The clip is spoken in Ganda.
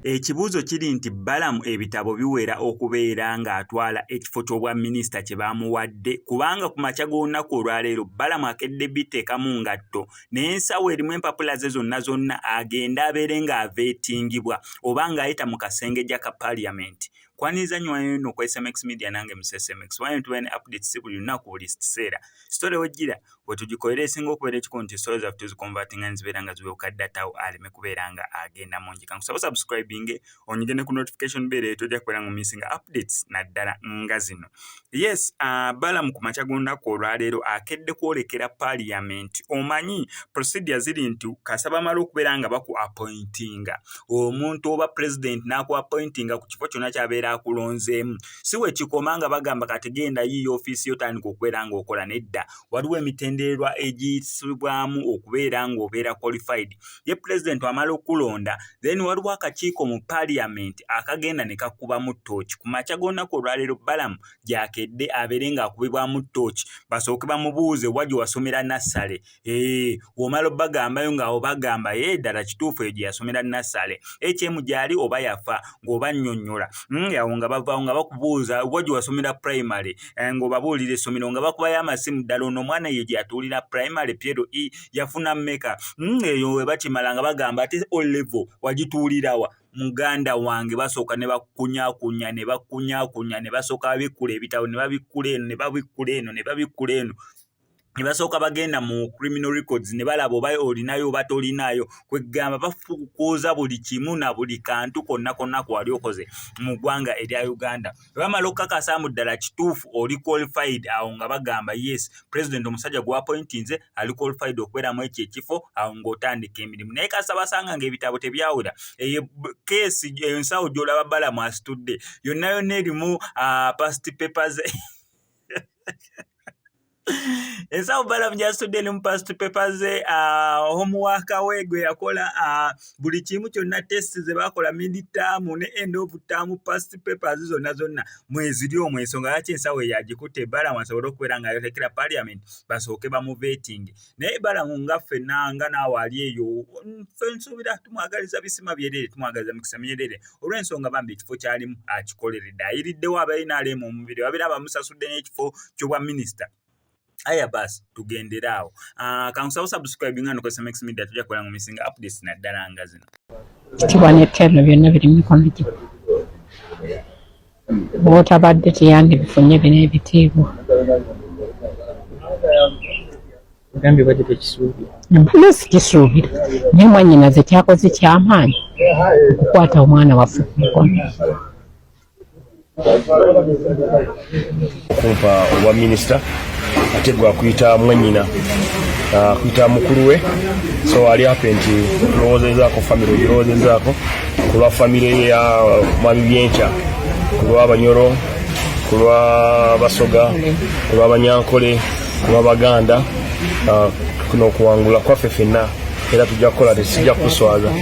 Ekibuuzo kiri nti Balamu ebitabo biwera okubeera ng'atwala ekifo ky'obwa minisita kye baamuwadde kubanga ku makya g'olunaku olwaleero Balamu akedde biteekamu ngatto n'ensawo erimu empapula ze zonna agenda abeere ng'aveetingibwa oba ng'ayita mu kasengejja ka Parliament. Kwaniriza nnyo eno ku SMX Media nange mu SMX. Wanyuma tubane updates si buli lunaku buli kiseera. Story wejjira bwe tugikolera esinga okubeera ekiko nti stories zaffe tuzikonvatinga nizibeera nga zibuuka data aleme kubeera nga agenda mu njika. Nkusaba subscribing onyige ne ku notification bell tojja kubeera nga missing updates naddala nga zino. Yes, Balamu ku makya g'olunaku olwaleero akedde kwolekera Parliament. Omanyi procedure ziri nti kasaba mala okubeera nga baku appointinga omuntu oba president n'aku appointinga ku kifo kyonna ky'abeera akulonzeemu. Si we kikoma nga bagamba kati genda yiyo ofiisi yotandika okubeera ng'okola nedda. Waliwo emitendererwa egiyisibwamu okubeera ng'obeera qualified. Ye president amala okulonda, then waliwo akakiiko mu Parliament akagenda ne kakubamu ttooki. Ku makya g'olunaku olwaleero Balamu gy'akedde abeere ng'akubibwamu ttooki. Basooke bamubuuze wa gye wasomera nassale. Omala obagambayo ng'awo bagamba ddala kituufu eyo gye yasomera nassale. HM gy'ali oba yafa ng'oba nnyonnyola. Awo nga bavaawo nga bakubuuza wa gye wasomera primary ng'obabuulira essomero nga bakubayo amasimu ddala ono omwana ye gye yatuulira primary Piero yafuna mmeka. Eyo we bakimala nga bagamba ate O level wagituulirawa. Muganda wange basooka ne bakunyaakunya ne basooka babikkula ebitabo ne babikkula eno ne babikkula eno ne babikkula eno. Ne basooka bagenda mu criminal records ne balaba oba olinayo oba tolinayo kwegamba bafukuuza buli kimu na buli kantu konna kwali okoze mu ggwanga erya Uganda. Bamala okukakasa mu ddala kituufu oli qualified awo nga bagamba yes president omusajja gw'appointinze ali qualified okubeeramu ekyo ekifo awo ng'otandika emirimu. Naye kasita basanga ng'ebitabo tebyawera keesi ensawo gy'olaba Balamu asitudde yonna erimu past papers ensawo Balamu gy'asitudde ne mu past papers homework we gwe yakola buli kimu kyonna test ze bakola mid-term ne end of term past papers zonna mweziri omwo ensonga lwaki ensawo yagikutte Balamu asobole okubeera ng'ayolekera Parliament basooke bamuveetinge. Naye Balamu nga ffenna nga naawe ali eyo ffe nsuubira tumwagaliza bisima byerere tumwagaliza mikisa myerere olw'ensonga bambi ekifo kyalimu akikoleredde ayiriddewo abalina alema omubiri babeera bamusasudde n'ekifo ky'obwa minisita. Aya basi tugendera awo. Kankusaba subscribe ngano ku SMX Media tujja kukola mu missing updates naddala nga zino. Kitibwane terro byonna biri mu mikono gye. Bw'otabadde teyange bifunye bino ebitiibwa. Gambi badde tekisuubira. Mbona sikisuubira. Naye mwannyinaze kyakoze ky'amaanyi okukwata omwana waffe ku mukono. Kumpa obwa minisita ate gwakuyita mwannyina kuyita mukulu we so ali hape nti tulowoozezaako famire ogirowoozezaako ku lwa famire ya mwami byenkya ku lwa Banyoro ku lwa Basoga ku lwa Banyankole ku lwa Baganda kuno okuwangula kwaffe ffenna era tujja kukola tesijja kuswaza.